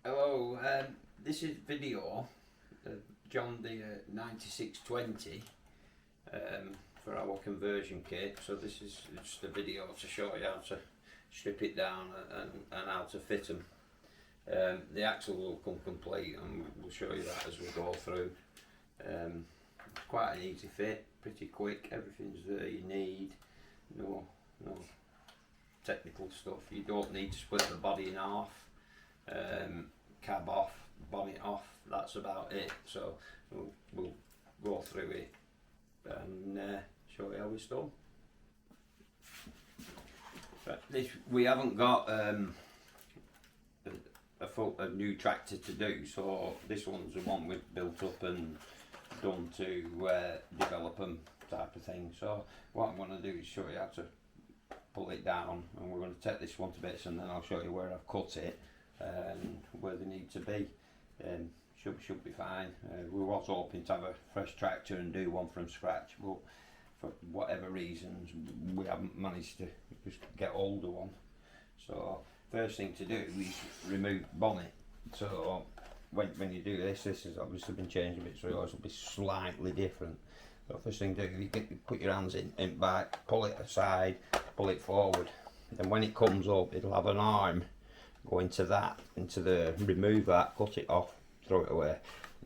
Hello, this is video John Deere 9620 for our conversion kit. So this is just a video to show you how to strip it down and how to fit them. The axle will come complete and we'll show you that as we go through. It's quite an easy fit, pretty quick, everything's there you need, no technical stuff. You don't need to split the body in half, cab off, bonnet off, that's about it. So we'll go through it and show you how it's done. But we haven't got a new tractor to do, so this one's the one we've built up and done to develop them type of thing. So what I'm going to do is show you how to pull it down, and we're going to take this one to bits and then I'll show you where I've cut it and where they need to be. Should be fine. We was hoping to have a fresh tractor and do one from scratch, but for whatever reasons we haven't managed to just get hold of one. So first thing to do is remove bonnet. So when you do this has obviously been changed a bit, so yours will be slightly different. So first thing to do, you put your hands in back, pull it aside, pull it forward, and when it comes up it'll have an arm go into the remove that, cut it off, throw it away.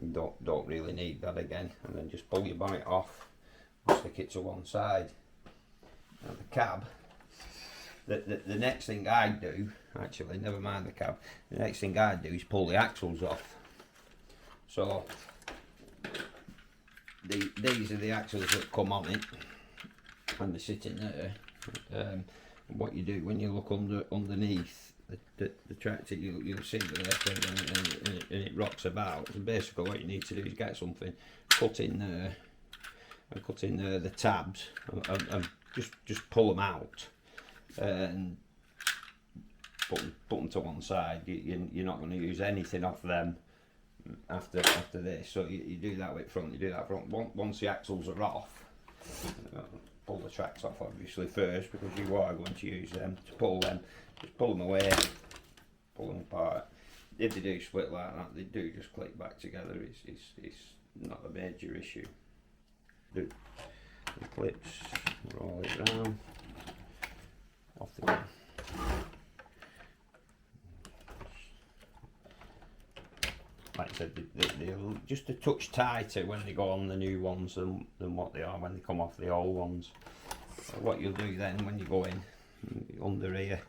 You don't really need that again, and then just pull your bonnet off and stick it to one side. Now the cab, the next thing I do, actually never mind the cab, the next thing I do is pull the axles off. So these are the axles that come on it and they're sitting there. What you do when you look underneath the tractor, you'll see that and it rocks about. So basically what you need to do is get something, cut in there the tabs and just pull them out and put them to one side. You're not going to use anything off them after this, so you do that with front, you do that front. Once the axles are off, pull the tracks off obviously first, because you are going to use them to pull them. Just pull them away, pull them apart. If they do split like that, they do just click back together. It's not a major issue. Do the clips, roll it round, off they go. Like I said, they're just a touch tighter when they go on the new ones than what they are when they come off the old ones. So what you'll do then when you go in under here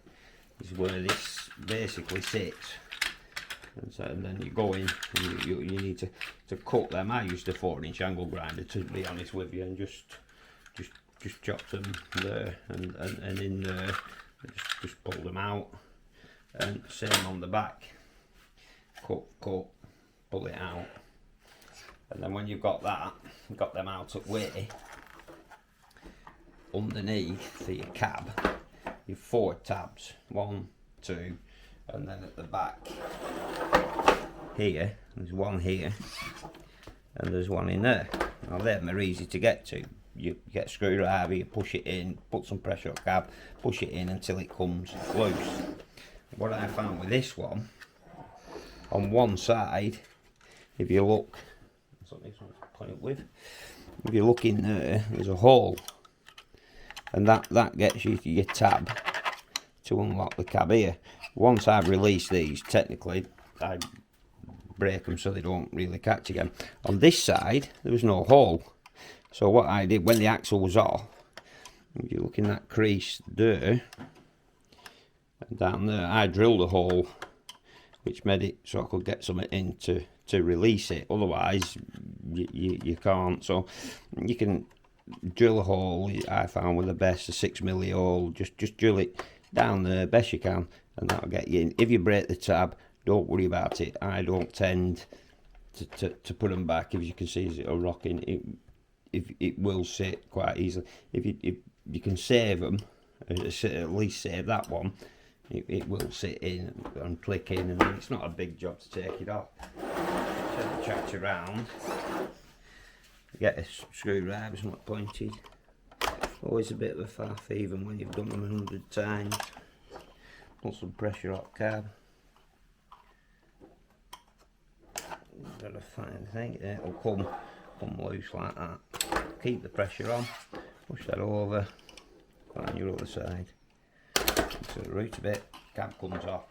is where this basically sits, and then you go in and you need to cut them. I used a 4-inch angle grinder, to be honest with you, and just chop them there and in there, just pull them out, and same on the back, cut, pull it out, and then when you've got them out of way, underneath for your cab, your 4 tabs, 1, 2, and then at the back here, there's one here, and there's one in there. Now them are easy to get to. You get a screwdriver, you push it in, put some pressure on the cab, push it in until it comes loose. What I found with this one, on one side, if you look, that's what this one's point with. If you look in there, there's a hole, and that gets you to your tab to unlock the cab here. Once I've released these, technically I break them so they don't really catch again. On this side there was no hole, so what I did when the axle was off, if you look in that crease there and down there, I drilled a hole which made it so I could get something in to release it. Otherwise you can't. So you can drill a hole, I found with the best, a 6mm hole, just drill it down there best you can, and that'll get you in. If you break the tab, don't worry about it. I don't tend to put them back. If you can see it rocking, it will sit quite easily. If you can save them, at least save that one, it will sit in and click in, and it's not a big job to take it off. Turn the tractor around, get a screwdriver somewhat pointed, always a bit of a faff even when you've done them 100 times. Put some pressure on the cab, got to find the thing. It'll come loose like that. Keep the pressure on. Push that over. On your other side. So the root a bit. Cab comes off.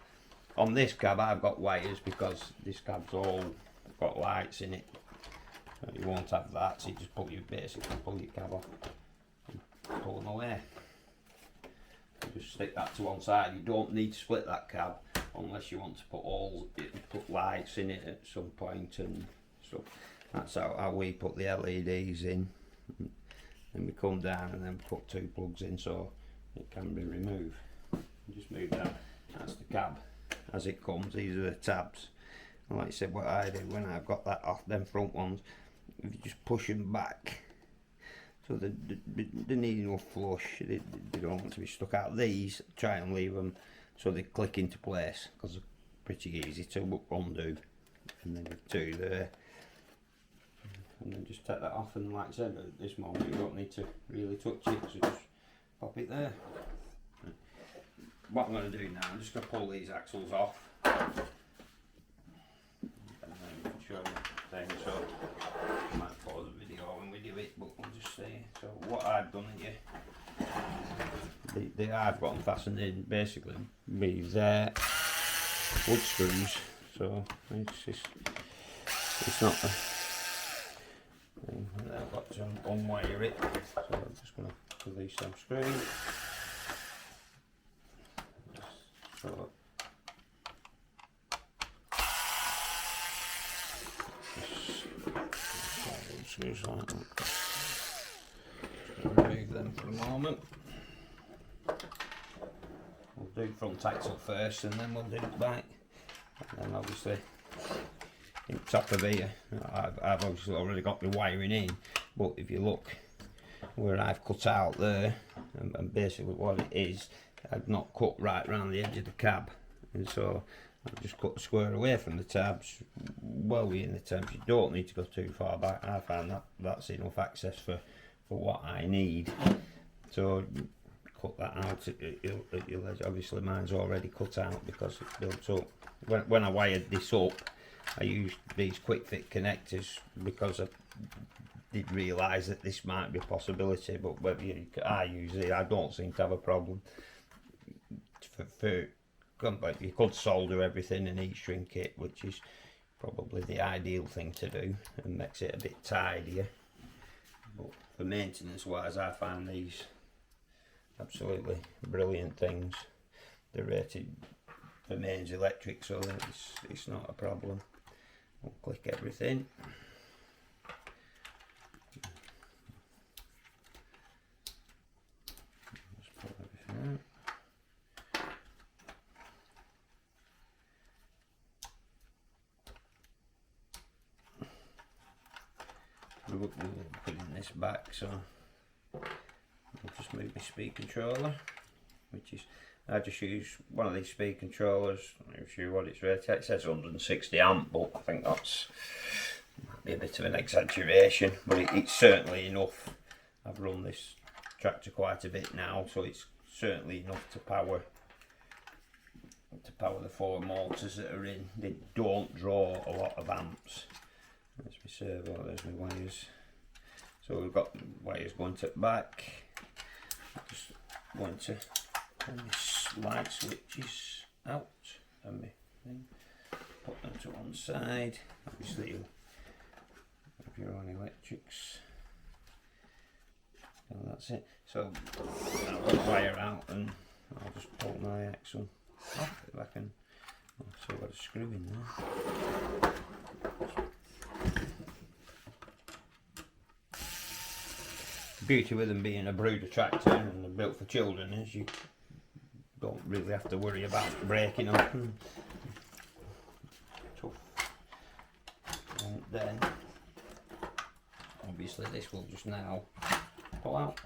On this cab, I've got wires because this cab's all got lights in it. So you won't have that. So you just basically pull your cab off and pull them away. Just stick that to one side. You don't need to split that cab unless you want to put lights in it at some point and stuff. That's how we put the LEDs in. And we come down and then put 2 plugs in so it can be removed. Just move that. That's the cab as it comes. These are the tabs. And like I said, what I do when I've got that off, them front ones, if you just push them back. So they need enough flush, they don't want to be stuck out. These, try and leave them so they click into place because they're pretty easy to undo. And then the 2 there. And then just take that off, and like I said, at this moment you don't need to really touch it, so just pop it there. What I'm going to do now, I'm just going to pull these axles off. And then show you the thing, so I might pause the video when we do it, but we'll just see. So what I've done here, I've got them fastened in basically with wood screws, so it's not a I've got to unwire it, so I'm just going to release some screws. So screws like that. Just remove them for a moment. We'll do front axle first, and then we'll do the back, and then obviously. In top of here, I've obviously already got the wiring in, but if you look where I've cut out there, and basically what it is, I've not cut right around the edge of the cab, and so I've just cut the square away from the tabs, well within the tabs. You don't need to go too far back. I find that's enough access for what I need. So cut that out at your edge. Obviously mine's already cut out because it's built up. When I wired this up, I used these quick fit connectors because I did realise that this might be a possibility, but whether I use it, I don't seem to have a problem. You could solder everything and heat shrink it, which is probably the ideal thing to do and makes it a bit tidier. But for maintenance wise, I find these absolutely brilliant things. They're rated for mains electric, so it's not a problem. We'll click everything. Just pull everything out. We're putting this back, so I'll just move my speed controller, which is I just use one of these speed controllers. I'm not sure what it's rated. It says 160 amp, but I think that's might be a bit of an exaggeration, but it's certainly enough. I've run this tractor quite a bit now, so it's certainly enough to power the 4 motors that are in. They don't draw a lot of amps. There's my servo, there's my wires. So we've got wires going to the back. Just going to turn this light switches out and put them to one side. Obviously you have your own electrics. And that's it. So I'll put the wire out and I'll just pull my axle off if I can. So I've got a screw in there. The beauty with them being a Bruder tractor and they're built for children is you don't really have to worry about breaking them. Tough. And then obviously this will just now pull out.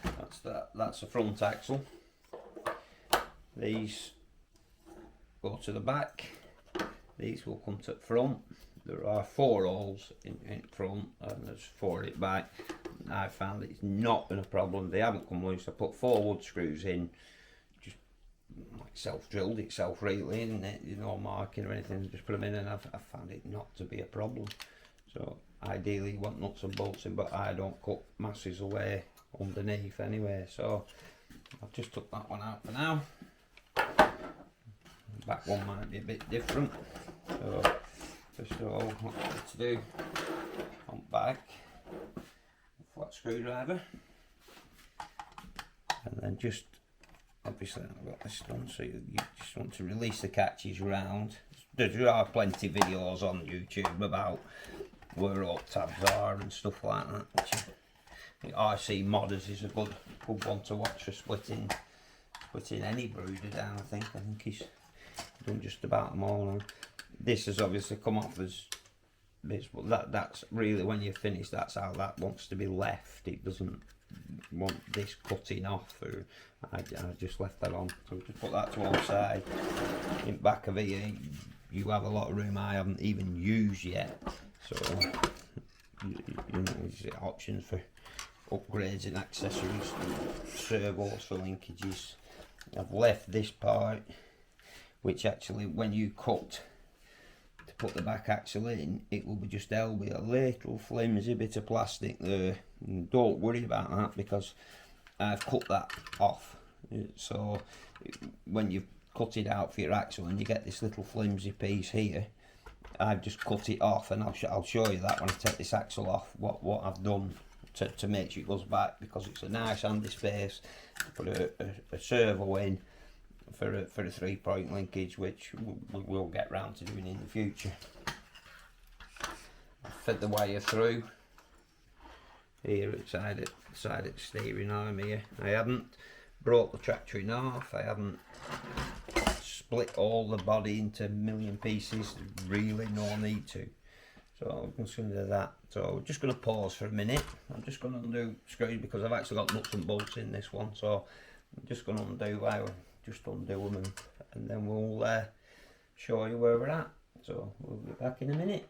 That's that. That's the front axle. These go to the back. These will come to the front. There are 4 holes in front and there's 4 at the back. I found it's not been a problem. They haven't come loose. I put 4 wood screws in, just like self-drilled itself really, isn't it? You know, marking or anything, just put them in, and I've found it not to be a problem. So ideally you want nuts and bolts in, but I don't cut masses away underneath anyway, so I've just took that one out for now. The back one might be a bit different, so first of all what I need to do on back, flat screwdriver, and then just obviously I've got this done, so you just want to release the catches round. There are plenty of videos on YouTube about where rope tabs are and stuff like that, which RC Modders is a good one to watch for splitting any Bruder down. I think he's done just about them all now. This has obviously come off as this, but that's really, when you're finished, that's how that wants to be left. It doesn't want this cutting off, or I just left that on. So just put that to one side. In back of here you have a lot of room I haven't even used yet, so you know, there's options for upgrades and accessories, servos for linkages. I've left this part, which actually when you cut to put the back axle in, it will be just there'll be a little flimsy bit of plastic there. And don't worry about that, because I've cut that off. So when you've cut it out for your axle and you get this little flimsy piece here, I've just cut it off, and I'll show you that when I take this axle off, what I've done to make sure it goes back, because it's a nice handy space to put a servo in for a 3-point linkage, which we'll get round to doing in the future. I fed the wire through here at side of the steering arm here. I haven't broke the tractor in half, I haven't split all the body into a million pieces, really no need to. So I'm just going to do that. So we're just going to pause for a minute. I'm just going to undo screws, because I've actually got nuts and bolts in this one, so I'm just going to undo them, and then we'll show you where we're at. So we'll be back in a minute.